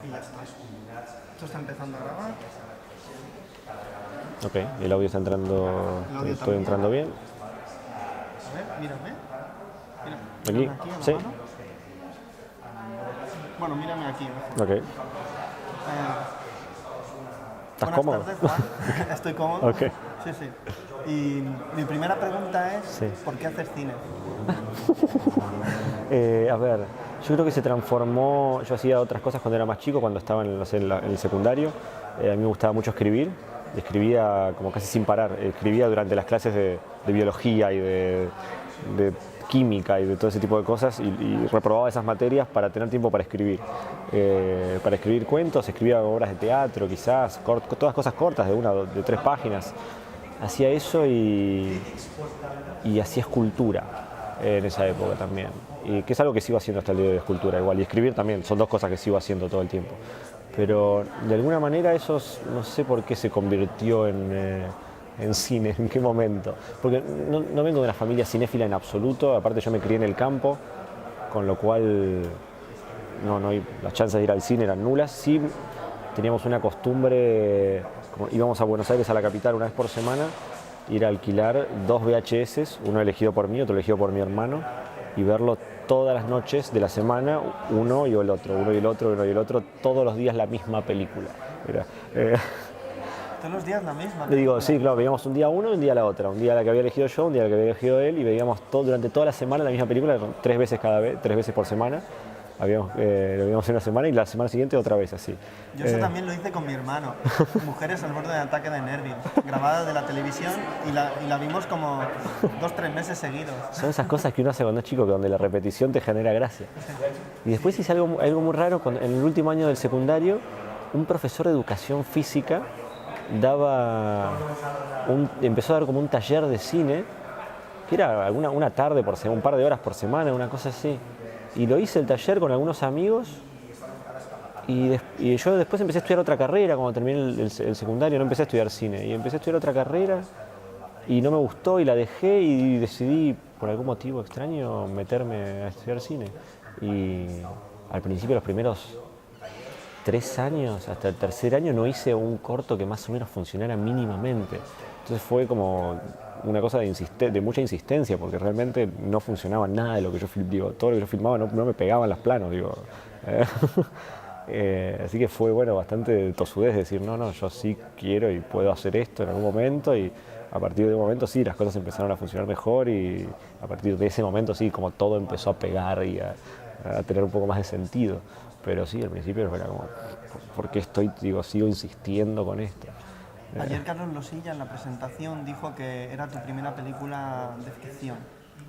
y ya está. Esto está empezando a grabar. Ok, el audio está entrando, El audio estoy también. entrando bien. A ver, mírame. Aquí, Mírame aquí en la sí, mano. Bueno, mírame aquí mejor. ok. ¿Estás Buenas cómodo? tardes, Juan. Estoy cómodo. Ok. Sí, sí. Y mi primera pregunta es, Sí. ¿por qué haces cine? A ver, yo creo que se transformó, yo hacía otras cosas cuando era más chico, cuando estaba en, no sé, en el secundario. A mí me gustaba mucho escribir, escribía como casi sin parar, escribía durante las clases de biología y de química y de todo ese tipo de cosas y reprobaba esas materias para tener tiempo para escribir cuentos, escribía obras de teatro quizás, todas cosas cortas de 1 de 3 páginas. Hacía eso y hacía escultura en esa época también, y que es algo que sigo haciendo hasta el día de escultura igual, y escribir también, son 2 cosas que sigo haciendo todo el tiempo. Pero de alguna manera eso no sé por qué se convirtió en cine, en qué momento. Porque no vengo de una familia cinéfila en absoluto, aparte yo me crié en el campo, con lo cual las chances de ir al cine eran nulas. Sí teníamos una costumbre, íbamos a Buenos Aires, a la capital, una vez por semana, ir a alquilar 2 VHS, uno elegido por mí, otro elegido por mi hermano, y verlo todas las noches de la semana, uno y el otro, uno y el otro, uno y el otro, todos los días la misma película. Era, Todos los días la misma. le digo, sí, claro, veíamos un día uno y un día la otra, un día la que había elegido yo, un día la que había elegido él, y veíamos durante toda la semana la misma película, 3 veces cada vez, 3 veces por semana. Lo veíamos una semana y la semana siguiente otra vez así. Yo eso también lo hice con mi hermano. Mujeres al borde de ataque de nervios, grabada de la televisión y la vimos como 2-3 meses seguidos. Son esas cosas que uno hace cuando es chico, que donde la repetición te genera gracia. Y después hice algo muy raro, en el último año del secundario, un profesor de educación física empezó a dar como un taller de cine, que era una tarde por semana, un par de horas por semana, una cosa así. Y lo hice el taller con algunos amigos y yo después empecé a estudiar otra carrera cuando terminé el secundario, no empecé a estudiar cine, y empecé a estudiar otra carrera y no me gustó y la dejé y decidí por algún motivo extraño meterme a estudiar cine. Y al principio, los primeros 3 años, hasta el tercer año, no hice un corto que más o menos funcionara mínimamente. Entonces fue como una cosa de mucha insistencia, porque realmente no funcionaba nada de lo que yo filmaba, todo lo que yo filmaba no me pegaban los planos, digo. Así que fue bastante tosudez decir, no, yo sí quiero y puedo hacer esto en algún momento, y a partir de un momento sí, las cosas empezaron a funcionar mejor, y a partir de ese momento sí, como todo empezó a pegar y a tener un poco más de sentido. Pero sí, al principio era como, ¿por qué sigo insistiendo con esto? Ayer Carlos Losilla en la presentación dijo que era tu primera película de ficción.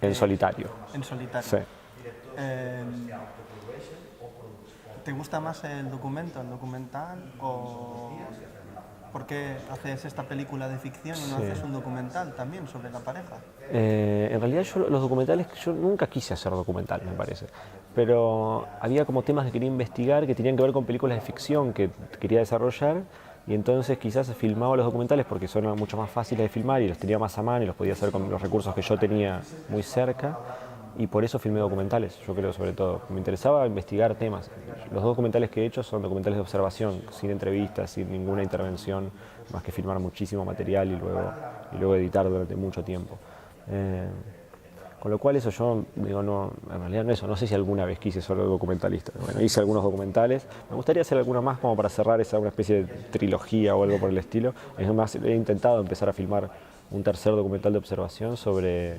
En solitario. En solitario. Sí. ¿Te gusta más el documental, o por qué haces esta película de ficción y no haces un documental también sobre la pareja? En realidad los documentales, yo nunca quise hacer documental, me parece, pero había como temas que quería investigar que tenían que ver con películas de ficción que quería desarrollar, y entonces quizás filmaba los documentales porque son mucho más fáciles de filmar y los tenía más a mano y los podía hacer con los recursos que yo tenía muy cerca, y por eso filmé documentales, yo creo, sobre todo. Me interesaba investigar temas. Los documentales que he hecho son documentales de observación, sin entrevistas, sin ninguna intervención, más que filmar muchísimo material y luego editar durante mucho tiempo. Con lo cual eso yo digo, no, en realidad no sé si alguna vez quise ser documentalista. Bueno, hice algunos documentales, me gustaría hacer alguno más como para cerrar una especie de trilogía o algo por el estilo. Es más, he intentado empezar a filmar un tercer documental de observación sobre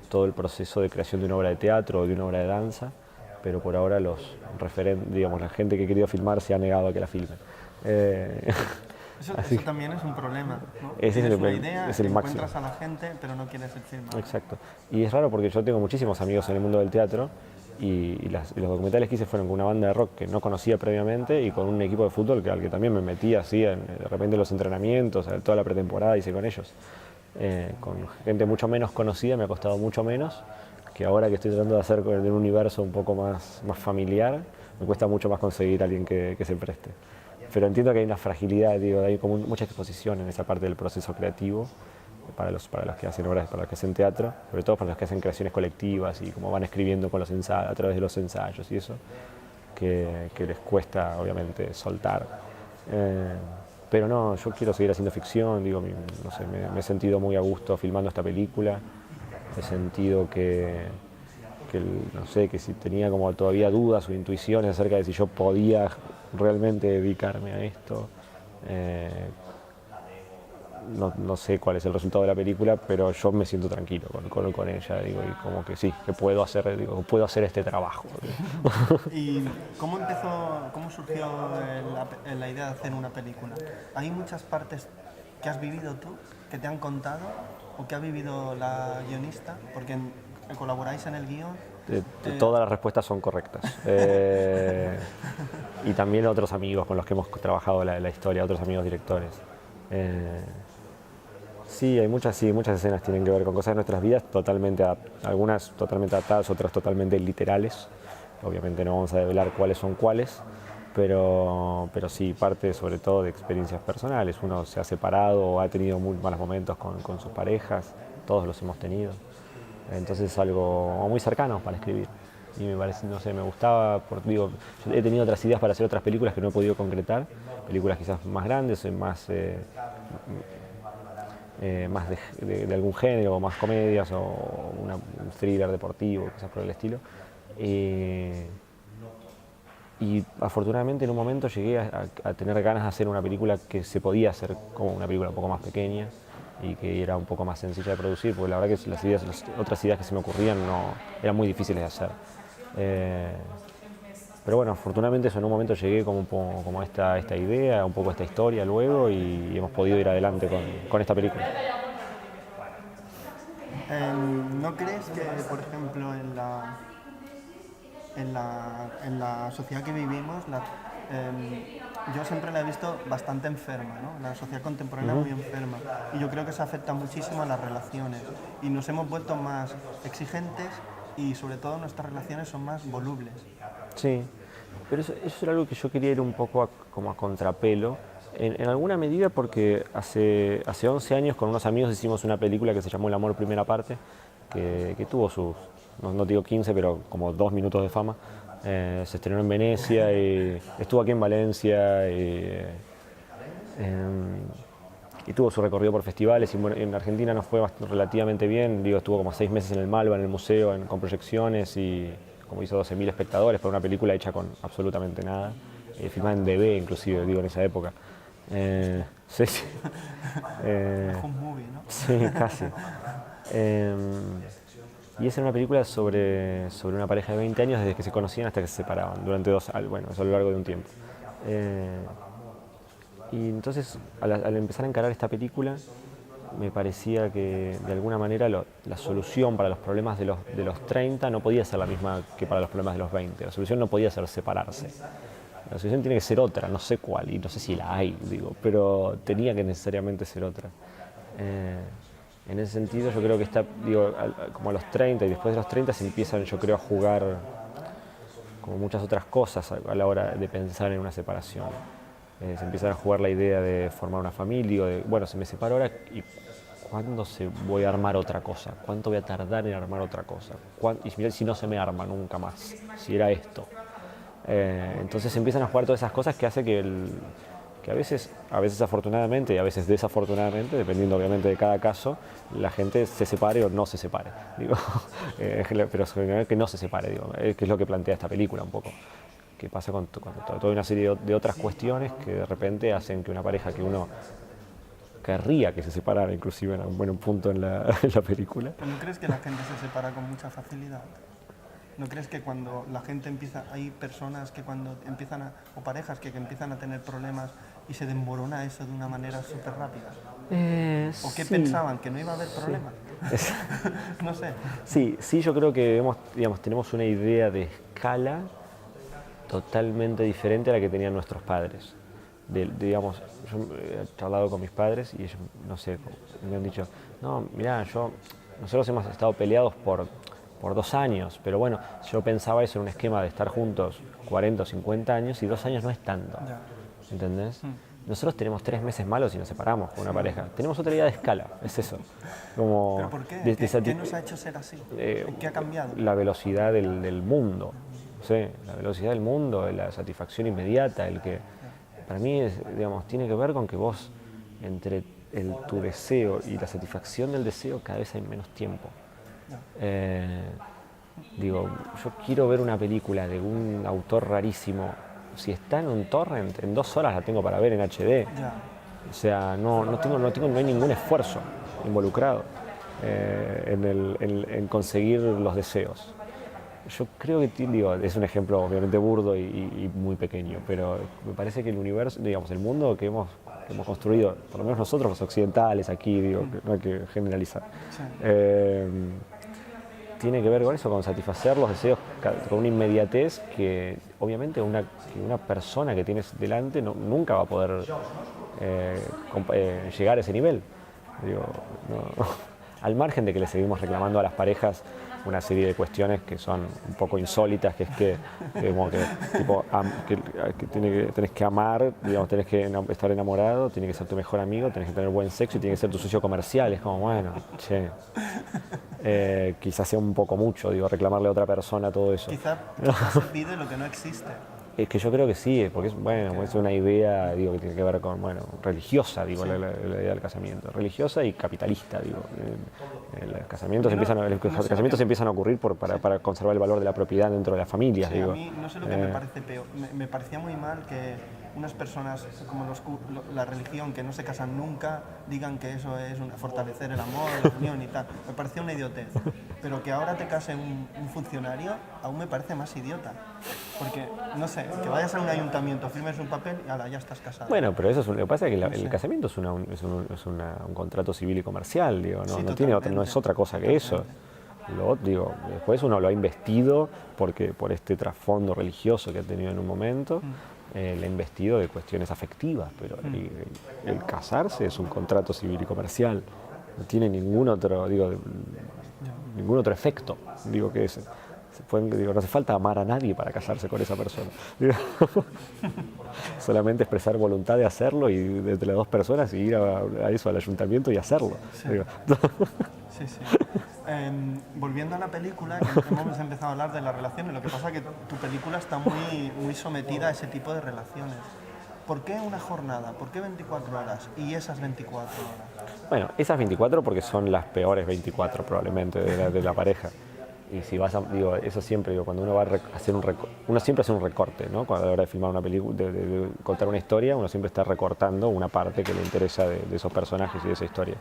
todo el proceso de creación de una obra de teatro o de una obra de danza, pero por ahora la gente que he querido filmar se ha negado a que la filmen. Eso también es un problema, ¿no? Ese Tienes es una idea, es el encuentras máximo. a la gente, pero no quieres el film. Exacto. Y es raro porque yo tengo muchísimos amigos en el mundo del teatro, y los documentales que hice fueron con una banda de rock que no conocía previamente y con un equipo de fútbol al que también me metí así, de repente los entrenamientos, toda la pretemporada hice con ellos. Con gente mucho menos conocida me ha costado mucho menos, que ahora que estoy tratando de hacer en un universo un poco más familiar, me cuesta mucho más conseguir a alguien que se preste. Pero entiendo que hay una fragilidad, hay como mucha exposición en esa parte del proceso creativo para los que hacen obras, para los que hacen teatro, sobre todo para los que hacen creaciones colectivas y como van escribiendo a través de los ensayos y eso. que les cuesta obviamente soltar. Pero no, yo quiero seguir haciendo ficción, digo, no sé, me he sentido muy a gusto filmando esta película, he sentido no sé, que si tenía como todavía dudas o intuiciones acerca de si yo podía realmente dedicarme a esto. No sé cuál es el resultado de la película, pero yo me siento tranquilo con ella, digo, y como que sí, que puedo hacer este trabajo. ¿Y cómo surgió la idea de hacer una película? ¿Hay muchas partes que has vivido tú, que te han contado, o que ha vivido la guionista? Porque colaboráis en el guión. Todas las respuestas son correctas. Y también otros amigos con los que hemos trabajado la historia, otros amigos directores. Sí, hay muchas escenas que tienen que ver con cosas de nuestras vidas, algunas totalmente adaptadas, otras totalmente literales. Obviamente no vamos a develar cuáles son cuáles, pero sí, parte sobre todo de experiencias personales. Uno se ha separado o ha tenido muy malos momentos con sus parejas, todos los hemos tenido. Entonces es algo muy cercano para escribir. Y me parece, no sé, me gustaba, yo he tenido otras ideas para hacer otras películas que no he podido concretar, películas quizás más grandes, más de algún género, más comedias o un thriller deportivo, cosas por el estilo. Y afortunadamente en un momento llegué a tener ganas de hacer una película que se podía hacer como una película un poco más pequeña y que era un poco más sencilla de producir, porque la verdad que las otras ideas que se me ocurrían eran muy difíciles de hacer. Pero bueno, afortunadamente eso, en un momento llegué como a esta idea, un poco a esta historia luego, y hemos podido ir adelante con esta película. ¿No crees que, por ejemplo, en la sociedad que vivimos, yo siempre la he visto bastante enferma, ¿no? La sociedad contemporánea muy enferma, y yo creo que eso afecta muchísimo a las relaciones, y nos hemos vuelto más exigentes y sobre todo nuestras relaciones son más volubles? Sí, pero eso era algo que yo quería ir un poco como a contrapelo, en alguna medida porque hace 11 años con unos amigos hicimos una película que se llamó El amor primera parte, que tuvo sus, no digo 15, pero como 2 minutos de fama. Se estrenó en Venecia y estuvo aquí en Valencia y tuvo su recorrido por festivales. Y en Argentina nos fue relativamente bien, digo, estuvo como 6 meses en el Malva, en el museo, con proyecciones, y como hizo 12.000 espectadores para una película hecha con absolutamente nada, filmada en DV inclusive, digo, en esa época. Sí, sí. Home movie, ¿no? Sí, casi. Y esa era una película sobre una pareja de 20 años desde que se conocían hasta que se separaban, durante 2 años, bueno, eso a lo largo de un tiempo. Y entonces, al empezar a encarar esta película, me parecía que de alguna manera la solución para los problemas de los 30 no podía ser la misma que para los problemas de los 20. La solución no podía ser separarse. La solución tiene que ser otra, no sé cuál, y no sé si la hay, digo, pero tenía que necesariamente ser otra. En ese sentido yo creo que está, digo, como a los 30 y después de los 30 se empiezan, yo creo, a jugar como muchas otras cosas a la hora de pensar en una separación. Se empiezan a jugar la idea de formar una familia, de, bueno, se me separa ahora y ¿cuándo voy a armar otra cosa? ¿Cuánto voy a tardar en armar otra cosa? Y si no se me arma nunca más, si era esto. Entonces se empiezan a jugar todas esas cosas que hace que a veces afortunadamente y a veces desafortunadamente, dependiendo obviamente de cada caso, la gente se separe o no se separe. Digo, pero en general que no se separe, digo, que es lo que plantea esta película un poco. Que pasa con toda una serie de otras cuestiones que de repente hacen que una pareja que uno querría que se separara, inclusive en un buen punto en la película. ¿No crees que la gente se separa con mucha facilidad? ¿No crees que cuando la gente hay personas que cuando o parejas que empiezan a tener problemas y se desmorona eso de una manera súper rápida? ¿O qué pensaban? ¿Que no iba a haber problemas? No sé. Sí, yo creo que tenemos una idea de escala totalmente diferente a la que tenían nuestros padres. Digamos, yo he charlado con mis padres y ellos, no sé, me han dicho, no, mirá, nosotros hemos estado peleados por 2 años, pero bueno, yo pensaba eso en un esquema de estar juntos 40 o 50 años y 2 años no es tanto, ¿entendés? Nosotros tenemos 3 meses malos y nos separamos con una pareja. Tenemos otra idea de escala, es eso. Como ¿Pero por qué? ¿Qué nos ha hecho ser así? ¿Qué ha cambiado? La velocidad del mundo. no sé, la velocidad del mundo, la satisfacción inmediata, el que para mí es, digamos, tiene que ver con que vos entre tu deseo y la satisfacción del deseo cada vez hay menos tiempo. Digo, yo quiero ver una película de un autor rarísimo, si está en un torrent, en 2 horas la tengo para ver en HD. O sea, no hay ningún esfuerzo involucrado en conseguir los deseos. Yo creo que, digo, es un ejemplo obviamente burdo y muy pequeño, pero me parece que el universo, digamos, el mundo que hemos construido, por lo menos nosotros los occidentales aquí, digo, que no hay que generalizar, tiene que ver con eso, con satisfacer los deseos con una inmediatez que obviamente una persona que tienes delante nunca va a poder llegar a ese nivel. Digo, no, al margen de que le seguimos reclamando a las parejas una serie de cuestiones que son un poco insólitas, que es que tenés que amar, digamos, tenés que estar enamorado, tiene que ser tu mejor amigo, tenés que tener buen sexo y tiene que ser tu socio comercial. Es como, bueno, che, quizás sea un poco mucho, digo, reclamarle a otra persona todo eso. Quizás se pide lo que no existe. Es que yo creo que sí, porque es una idea, digo, que tiene que ver con, religiosa, digo, sí. la idea del casamiento, religiosa y capitalista, digo. Los casamientos se empiezan a ocurrir para conservar el valor de la propiedad dentro de las familias, sí, digo. A mí no sé lo que me parece peor, me parecía muy mal que unas personas como la religión que no se casan nunca digan que eso es fortalecer el amor, la unión y tal. Me parecía una idiotez, pero que ahora te case un funcionario aún me parece más idiota, porque no sé, que vayas a un ayuntamiento, firmes un papel y ala, ya estás casado. Bueno, pero eso es lo que pasa es que el casamiento es un contrato civil y comercial, digo, no, sí, no es otra cosa que eso. Después uno lo ha investido por este trasfondo religioso que ha tenido en un momento, le ha investido de cuestiones afectivas, pero el casarse es un contrato civil y comercial, no tiene ningún otro efecto, no hace falta amar a nadie para casarse con esa persona. Solamente expresar voluntad de hacerlo y entre las 2 personas y ir a eso, al ayuntamiento y hacerlo. Sí. Sí. Volviendo a la película, que hemos empezado a hablar de las relaciones, lo que pasa es que tu película está muy sometida a ese tipo de relaciones. ¿Por qué una jornada? ¿Por qué 24 horas? ¿Y esas 24 horas? Bueno, esas 24 porque son las peores 24 probablemente de la pareja. Y si vas eso siempre, cuando uno va a hacer uno siempre hace un recorte, ¿no? Cuando a la hora de filmar una película, de contar una historia, uno siempre está recortando una parte que le interesa de esos personajes y de esa historia.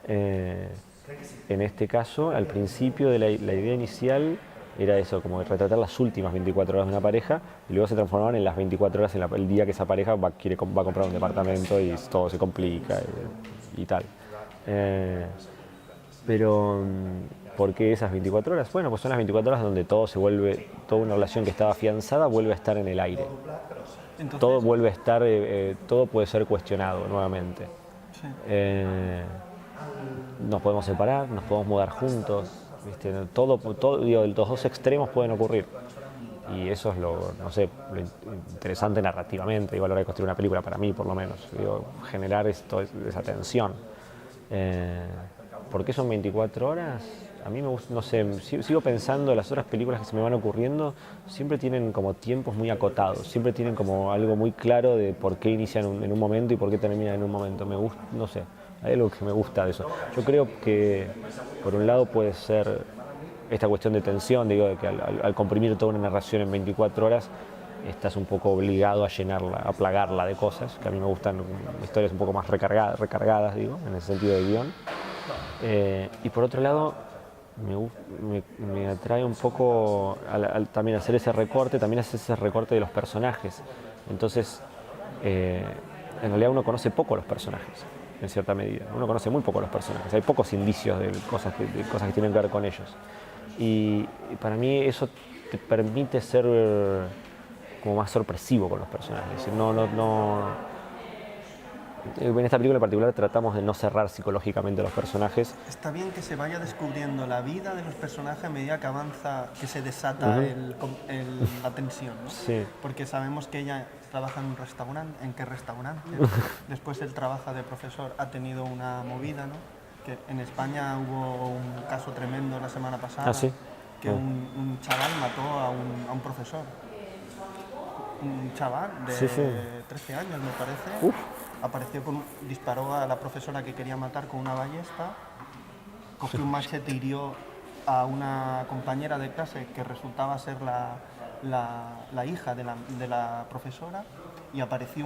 En este caso, al principio de la idea inicial era eso, como retratar las últimas 24 horas de una pareja, y luego se transformaban en las 24 horas el día que esa pareja va a comprar un departamento y todo se complica y tal. Pero ¿por qué esas 24 horas? Bueno, pues son las 24 horas donde toda una relación que estaba afianzada vuelve a estar en el aire. Entonces, todo vuelve a estar, todo puede ser cuestionado nuevamente. Sí. Nos podemos separar, nos podemos mudar juntos, ¿viste? Los 2 extremos pueden ocurrir. Y eso es lo interesante narrativamente, a la hora de construir una película, para mí por lo menos, generar esa tensión. ¿Por qué son 24 horas? A mí me gusta, no sé, sigo pensando, las otras películas que se me van ocurriendo siempre tienen como tiempos muy acotados, siempre tienen como algo muy claro de por qué inician en un momento y por qué terminan en un momento. Me gusta, no sé, hay algo que me gusta de eso. Yo creo que por un lado puede ser esta cuestión de tensión, de que al comprimir toda una narración en 24 horas estás un poco obligado a llenarla, a plagarla de cosas, que a mí me gustan historias un poco más recargadas, en ese sentido de guión. Y por otro lado, me atrae un poco también hacer ese recorte de los personajes. Entonces, en realidad uno conoce poco a los personajes, en cierta medida. Uno conoce muy poco a los personajes, hay pocos indicios de cosas que tienen que ver con ellos. Y para mí eso te permite ser como más sorpresivo con los personajes. Es decir, en esta película en particular tratamos de no cerrar psicológicamente a los personajes. Está bien que se vaya descubriendo la vida de los personajes a medida que avanza, que se desata la tensión, ¿no? Sí. Porque sabemos que ella trabaja en un restaurante. ¿En qué restaurante? Después él trabaja de profesor, ha tenido una movida, ¿no? Que en España hubo un caso tremendo la semana pasada. ¿Ah, sí? que un chaval mató a un profesor. Un chaval de Sí, sí. 13 años, me parece, Uf. apareció disparó a la profesora que quería matar con una ballesta, cogió un machete y hirió a una compañera de clase que resultaba ser la hija de la profesora, y apareció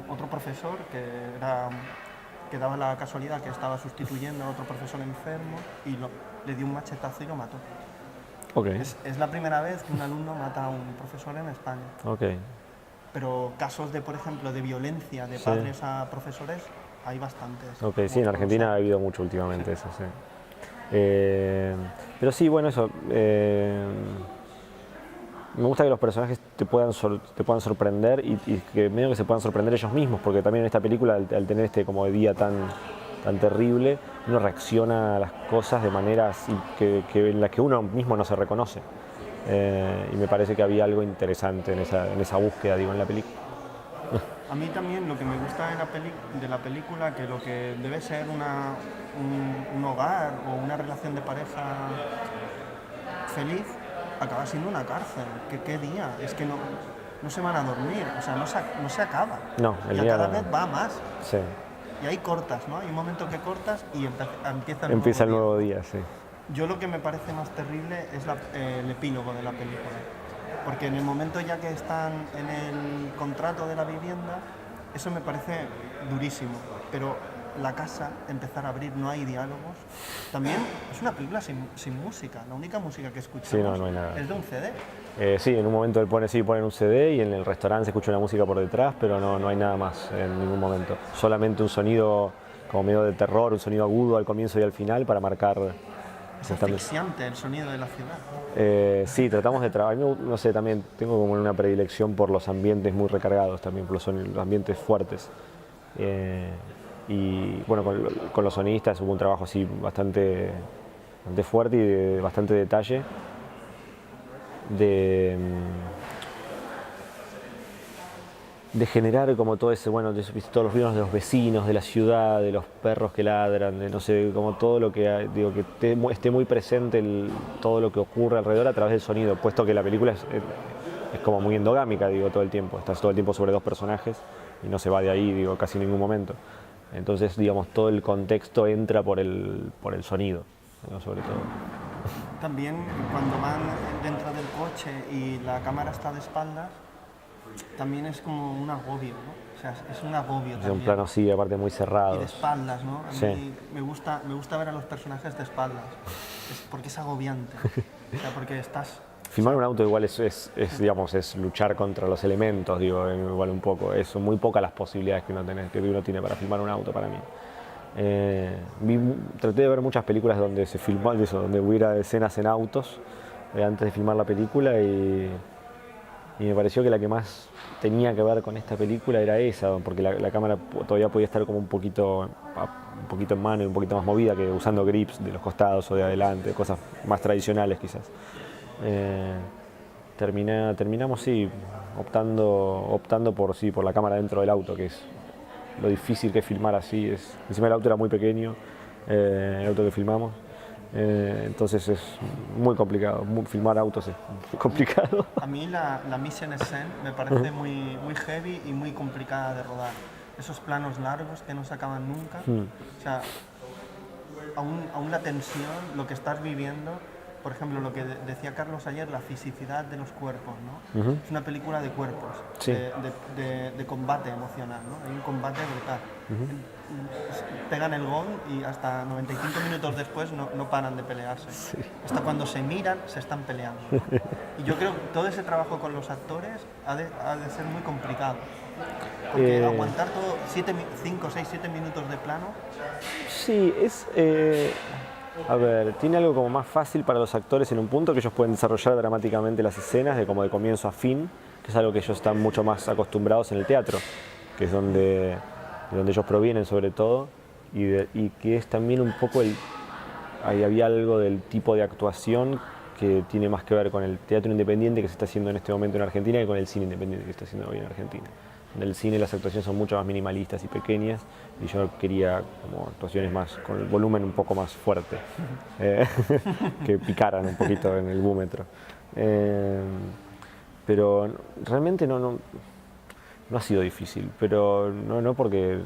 otro profesor que daba la casualidad que estaba sustituyendo a otro profesor enfermo y le dio un machetazo y lo mató. Okay. Es la primera vez que un alumno mata a un profesor en España. Okay. Pero casos de, por ejemplo, de violencia de padres a profesores hay bastantes. Okay, sí, en Argentina ha habido mucho últimamente eso, sí. Pero sí, bueno, eso. Me gusta que los personajes te puedan sorprender y que medio que se puedan sorprender ellos mismos, porque también en esta película, al tener este como día tan terrible, uno reacciona a las cosas de maneras en las que uno mismo no se reconoce. Y me parece que había algo interesante en esa búsqueda, digo, en la película. A mí también lo que me gusta de la película, que lo que debe ser un hogar o una relación de pareja feliz, acaba siendo una cárcel. ¿Qué día? Es que no se van a dormir, o sea, no se acaba. No, el y día cada no. vez va más. Sí. Y ahí cortas, ¿no? Hay un momento que cortas y empieza el nuevo día, sí. Yo lo que me parece más terrible es el epílogo de la película. Porque en el momento ya que están en el contrato de la vivienda, eso me parece durísimo. Pero la casa, empezar a abrir, no hay diálogos. También es una película sin música. La única música que escuchamos no hay nada. es de un CD. Sí, en un momento él ponen un CD y en el restaurante se escucha una música por detrás, pero no hay nada más en ningún momento. Solamente un sonido como medio de terror, un sonido agudo al comienzo y al final para marcar. Es asfixiante el sonido de la ciudad. Sí, tratamos de trabajar. No sé, también tengo como una predilección por los ambientes muy recargados también, por los ambientes fuertes. Y bueno, con los sonistas hubo un trabajo así bastante fuerte y de bastante detalle. De generar como todo ese, bueno, todos los ruidos de los vecinos, de la ciudad, de los perros que ladran, de no sé, como todo lo que, digo, que esté muy presente todo lo que ocurre alrededor a través del sonido, puesto que la película es como muy endogámica, digo, todo el tiempo, estás todo el tiempo sobre dos personajes y no se va de ahí, digo, casi en ningún momento. Entonces, digamos, todo el contexto entra por el sonido, ¿no? Sobre todo. También cuando van dentro del coche y la cámara está de espaldas, también es como un agobio, ¿no? O sea, es un agobio también. Es un plano así, aparte muy cerrado. Y de espaldas, ¿no? A sí. mí me gusta ver a los personajes de espaldas, porque es agobiante. O sea, porque estás... Filmar un auto igual digamos, es luchar contra los elementos, digo, igual un poco. Son muy pocas las posibilidades que uno tiene para filmar un auto, para mí. Traté de ver muchas películas donde se filmó eso, donde hubiera escenas en autos antes de filmar la película y me pareció que la que más tenía que ver con esta película era esa, porque la cámara todavía podía estar como un poquito en mano y un poquito más movida que usando grips de los costados o de adelante, cosas más tradicionales quizás. Terminamos sí optando por la cámara dentro del auto, que es lo difícil que es filmar así. Encima el auto era muy pequeño, el auto que filmamos. Entonces es muy complicado, filmar autos es muy complicado. A mí la mise en scène me parece muy heavy y muy complicada de rodar. Esos planos largos que no se acaban nunca. O sea, aún la tensión, lo que estás viviendo, por ejemplo, lo que decía Carlos ayer, la fisicidad de los cuerpos, ¿no? Es una película de cuerpos, sí. de combate emocional, ¿no? Hay un combate brutal. Pegan el gong y hasta 95 minutos después no paran de pelearse. Sí. Hasta cuando se miran, se están peleando, ¿no? Y yo creo que todo ese trabajo con los actores ha de ser muy complicado. Porque aguantar todo 5, 6, 7 minutos de plano... Sí, a ver, tiene algo como más fácil para los actores en un punto, que ellos pueden desarrollar dramáticamente las escenas como de comienzo a fin, que es algo que ellos están mucho más acostumbrados en el teatro, que es de donde ellos provienen sobre todo, y que es también un poco ahí había algo del tipo de actuación que tiene más que ver con el teatro independiente que se está haciendo en este momento en Argentina que con el cine independiente que se está haciendo hoy en Argentina. En el cine las actuaciones son mucho más minimalistas y pequeñas y yo quería como actuaciones más con el volumen un poco más fuerte, que picaran un poquito en el búmetro. Pero realmente no ha sido difícil, pero no porque,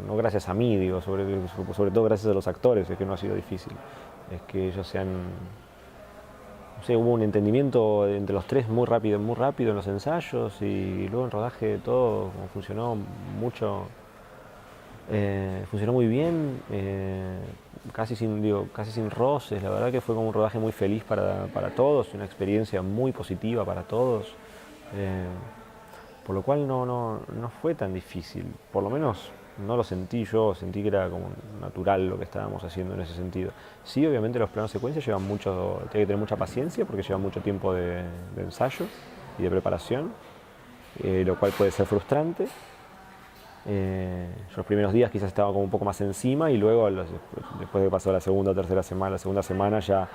no gracias a mí, digo, sobre todo gracias a los actores es que no ha sido difícil. Es que ellos se han, no sé, hubo un entendimiento entre los tres muy rápido en los ensayos y luego en rodaje todo funcionó mucho, funcionó muy bien, casi sin roces. La verdad que fue como un rodaje muy feliz para todos, una experiencia muy positiva para todos, por lo cual no fue tan difícil, por lo menos no lo sentí yo, sentí que era como natural lo que estábamos haciendo en ese sentido. Sí, obviamente los planos secuencias llevan mucho, hay que tener mucha paciencia porque llevan mucho tiempo de ensayo y de preparación, lo cual puede ser frustrante. Yo los primeros días quizás estaba como un poco más encima y luego después de pasar la segunda o tercera semana, la segunda semana ya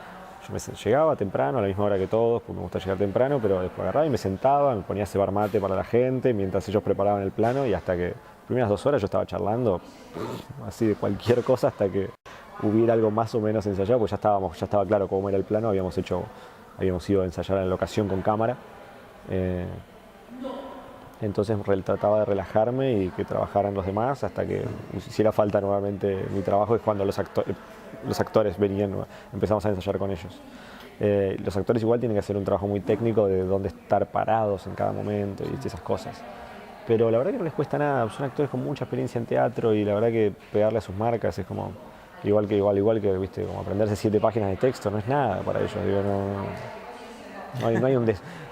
yo llegaba temprano, a la misma hora que todos, porque me gusta llegar temprano, pero después agarraba y me sentaba, me ponía a cebar mate para la gente mientras ellos preparaban el plano y hasta que primeras 2 horas yo estaba charlando así de cualquier cosa hasta que hubiera algo más o menos ensayado, porque ya estaba claro cómo era el plano, habíamos ido a ensayar en la locación con cámara. Entonces trataba de relajarme y que trabajaran los demás hasta que hiciera falta nuevamente mi trabajo, es cuando los actores venían, empezamos a ensayar con ellos. Los actores igual tienen que hacer un trabajo muy técnico de dónde estar parados en cada momento y esas cosas. Pero la verdad que no les cuesta nada, son actores con mucha experiencia en teatro y la verdad que pegarle a sus marcas es como igual que viste, como aprenderse 7 páginas de texto, no es nada para ellos, digo, no hay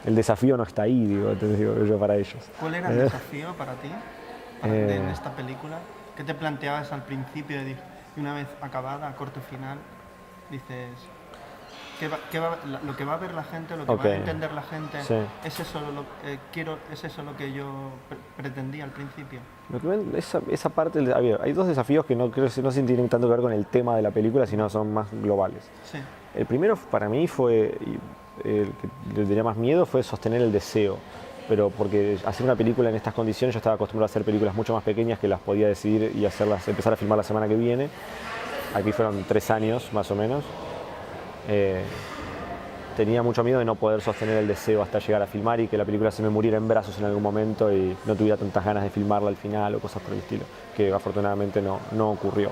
el desafío no está ahí, entonces digo yo para ellos. ¿Cuál era el desafío para ti en esta película? ¿Qué te planteabas al principio y una vez acabada, corte final, dices, lo que va a ver la gente, lo que va a entender la gente, sí. ¿Es eso lo que yo pretendía al principio? Esa parte, hay 2 desafíos que no tienen tanto que ver con el tema de la película, sino son más globales. Sí. El primero para mí fue, el que le tenía más miedo, fue sostener el deseo. Pero porque hacer una película en estas condiciones, yo estaba acostumbrado a hacer películas mucho más pequeñas que las podía decidir y empezar a filmar la semana que viene. Aquí fueron 3 años más o menos. Tenía mucho miedo de no poder sostener el deseo hasta llegar a filmar y que la película se me muriera en brazos en algún momento y no tuviera tantas ganas de filmarla al final o cosas por el estilo, que afortunadamente no ocurrió.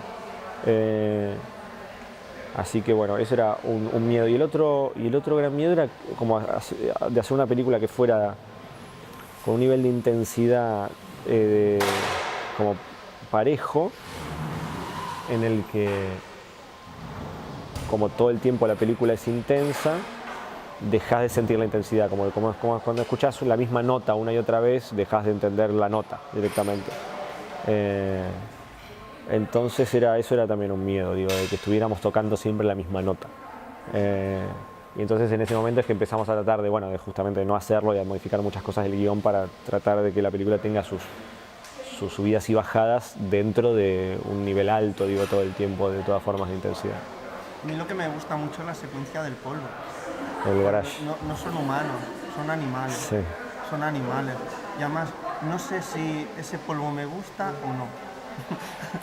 Así que bueno, eso era un miedo. Y el otro gran miedo era como de hacer una película que fuera con un nivel de intensidad como parejo, en el que como todo el tiempo la película es intensa, dejás de sentir la intensidad, como cuando escuchás la misma nota una y otra vez, dejás de entender la nota directamente. Entonces eso era también un miedo, de que estuviéramos tocando siempre la misma nota. Y entonces en ese momento es que empezamos a tratar de justamente no hacerlo y a modificar muchas cosas del guión para tratar de que la película tenga sus subidas y bajadas dentro de un nivel alto, todo el tiempo, de todas formas de intensidad. A mí lo que me gusta mucho es la secuencia del polvo. El garage. No son humanos, son animales. Sí. Son animales. Y además, no sé si ese polvo me gusta o no.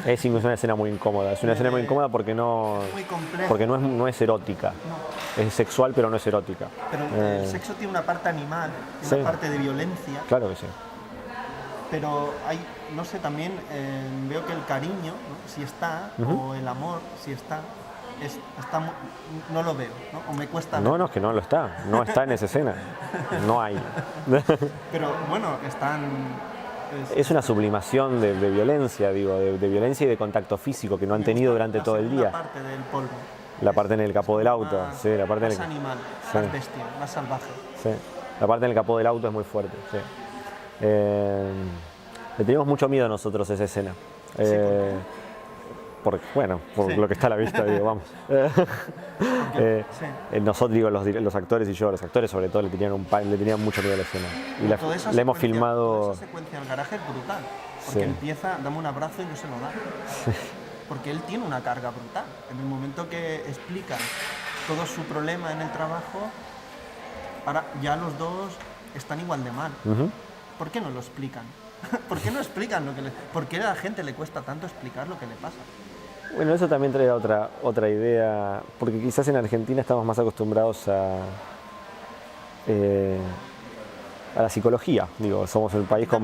Es una escena muy incómoda. Es una escena muy incómoda porque no es erótica. No. Es sexual, pero no es erótica. Pero el sexo tiene una parte animal, una parte de violencia. Claro que sí. Pero no sé, también veo que el cariño, ¿no? Si está, o el amor, si está, no lo veo, ¿no? O me cuesta ver. No, es que no lo está. No está en esa escena. No hay. Pero bueno, están... Es una sublimación de violencia, de violencia y de contacto físico que no han tenido durante todo el día. La parte del polvo. La parte en el capó del auto. Sí, la parte más animal, más bestia, más salvaje. Sí. La parte en el capó del auto es muy fuerte. Sí. Le teníamos mucho miedo nosotros a esa escena. Por lo que está a la vista, vamos. Nosotros, los actores y yo, los actores sobre todo, le tenían mucho miedo a la escena. Y la hemos filmado... Esa secuencia del garaje es brutal, porque empieza, dame un abrazo y no se lo da. Sí. Porque él tiene una carga brutal. En el momento que explica todo su problema en el trabajo, ahora ya los dos están igual de mal. ¿por qué no lo explican? ¿Por qué no explican lo que les... ¿Por qué a la gente le cuesta tanto explicar lo que le pasa? Bueno, eso también trae otra idea, porque quizás en Argentina estamos más acostumbrados a la psicología. Digo, somos el país con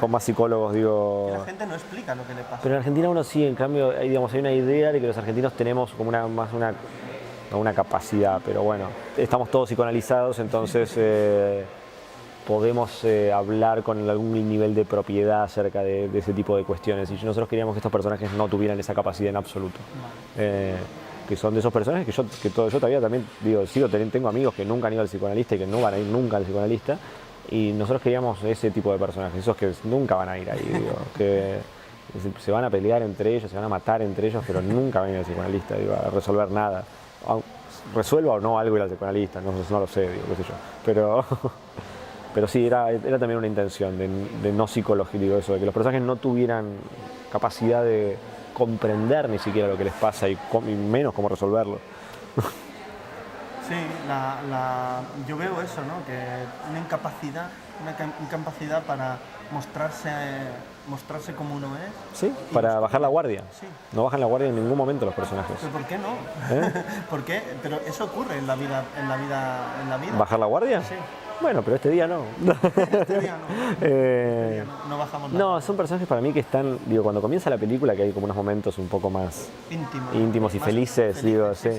más psicólogos, digo. Que la gente no explica lo que le pasa. Pero en Argentina uno sí, en cambio, hay una idea de que los argentinos tenemos como una capacidad, pero bueno, estamos todos psicoanalizados, entonces podemos hablar con algún nivel de propiedad acerca de ese tipo de cuestiones. Y nosotros queríamos que estos personajes no tuvieran esa capacidad en absoluto. Que son de esos personajes que yo todavía también digo, tengo amigos que nunca han ido al psicoanalista y que no van a ir nunca al psicoanalista. Y nosotros queríamos ese tipo de personajes, esos que nunca van a ir ahí, digo, que se van a pelear entre ellos, se van a matar entre ellos, pero nunca van a ir al psicoanalista, digo, a resolver nada. Resuelva o no algo ir al psicoanalista, no lo sé, digo, qué sé yo. Pero sí, era también una intención de no psicología, digo eso, de que los personajes no tuvieran capacidad de comprender ni siquiera lo que les pasa y menos cómo resolverlo. Sí, yo veo eso, ¿no? Que una incapacidad para mostrarse como uno es. Sí, para bajar la guardia. Sí. No bajan la guardia en ningún momento los personajes. ¿Pero por qué no? ¿Por qué? Pero eso ocurre en la vida. ¿Bajar la guardia? Sí. Bueno, pero este día no. Este día no. No bajamos nada. No, son personajes para mí que están, digo, cuando comienza la película, que hay como unos momentos un poco más íntimos y felices, digo, sí.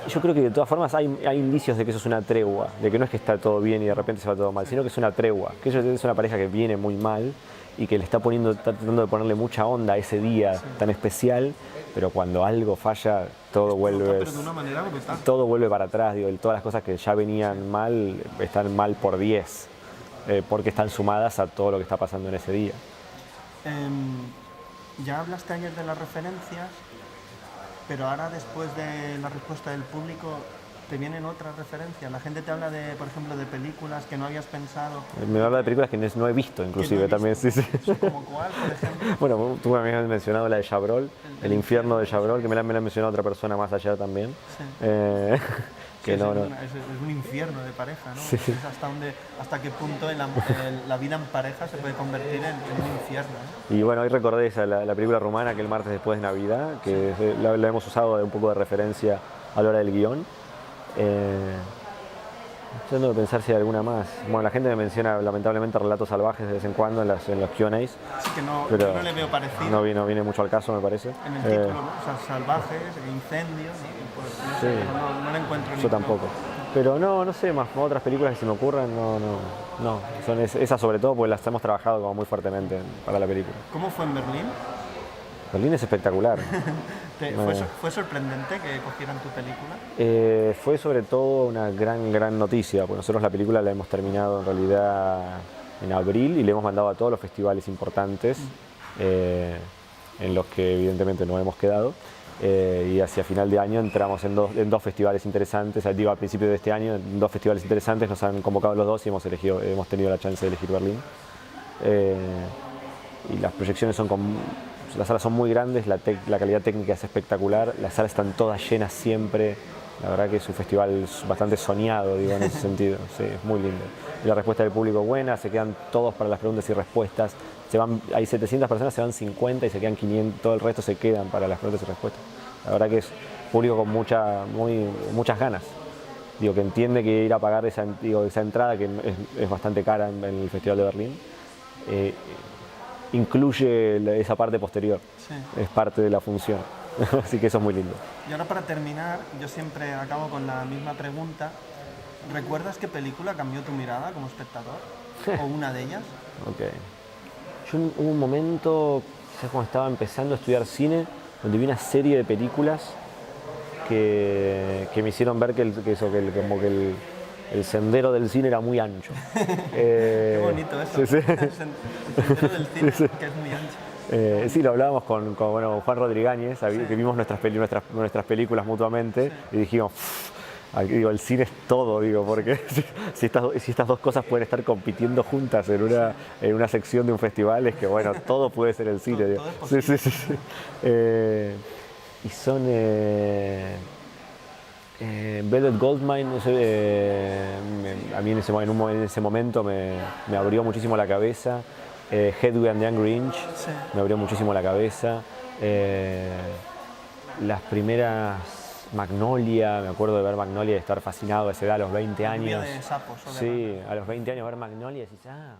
Yo creo que de todas formas hay indicios de que eso es una tregua, de que no es que está todo bien y de repente se va todo mal, sino que es una tregua, que ellos es una pareja que viene muy mal y que está tratando de ponerle mucha onda a ese día tan especial, pero cuando algo falla, todo vuelve para atrás, digo, todas las cosas que ya venían mal, están mal por 10, porque están sumadas a todo lo que está pasando en ese día. Ya hablaste ayer de las referencias, pero ahora después de la respuesta del público te vienen otras referencias. La gente te habla de, por ejemplo, de películas que no habías pensado. Me habla de películas que no he visto, inclusive, también, sí. ¿Como cuál, por ejemplo? Bueno, tú me habías mencionado la de Chabrol, el infierno de Chabrol, que me la ha mencionado otra persona más ayer también. Sí. Que es un infierno de pareja, ¿no? Sí. Hasta qué punto la vida en pareja se puede convertir en un infierno, ¿no? Y bueno, hoy recordé la película rumana que el martes después de Navidad, que la hemos usado de un poco de referencia a la hora del guión. Tratando de pensar si hay alguna más. Bueno, la gente me menciona lamentablemente Relatos Salvajes de vez en cuando en los Q&As. Sí, que pero no le veo parecido. No viene mucho al caso, me parece. En el título, ¿no? O sea, salvajes, incendios, ¿no? Pues, no sé, no le encuentro. Yo tampoco. Pero no sé, más otras películas que se me ocurran, no. Son esas sobre todo porque las hemos trabajado como muy fuertemente para la película. ¿Cómo fue en Berlín? Berlín es espectacular. ¿Fue sorprendente que cogieran tu película? Fue sobre todo una gran noticia, porque nosotros la película la hemos terminado en realidad en abril y le hemos mandado a todos los festivales importantes en los que evidentemente no hemos quedado. Y hacia final de año entramos en dos festivales interesantes, digo a principios de este año, en 2 festivales interesantes, nos han convocado los 2 y hemos tenido la chance de elegir Berlín. Y las proyecciones las salas son muy grandes, la calidad técnica es espectacular, las salas están todas llenas siempre, la verdad que es un festival bastante soñado, digo, en ese sentido, sí, es muy lindo. Y la respuesta del público buena, se quedan todos para las preguntas y respuestas, hay 700 personas, se van 50 y se quedan 500, todo el resto se quedan para las preguntas y respuestas. La verdad que es público con muchas ganas, digo, que entiende que ir a pagar esa entrada, que es bastante cara en el Festival de Berlín, incluye esa parte posterior, sí. Es parte de la función, así que eso es muy lindo. Y ahora para terminar, yo siempre acabo con la misma pregunta. ¿Recuerdas qué película cambió tu mirada como espectador? ¿O una de ellas? Ok. Hubo un momento, quizás cuando estaba empezando a estudiar cine, donde vi una serie de películas que me hicieron ver que el sendero del cine era muy ancho. Qué bonito eso. Sí. El sendero del cine, sí. Que es muy ancho. Sí, lo hablábamos con Juan Rodríguez, que vimos nuestras películas mutuamente, sí. Y dijimos, el cine es todo, porque si estas 2 cosas pueden estar compitiendo juntas en una sección de un festival, es que bueno, todo puede ser el cine. Todo es posible. Sí. Y son... Velvet Goldmine, no sé, a mí en ese momento me abrió muchísimo la cabeza. Hedwig and the Angry Inch Sí. me abrió muchísimo la cabeza. Las primeras Magnolia, me acuerdo de ver Magnolia y estar fascinado a esa edad, a los 20 Lluvia años. de sapos o de Sí, ranas. a los 20 años ver Magnolia y decís, ah,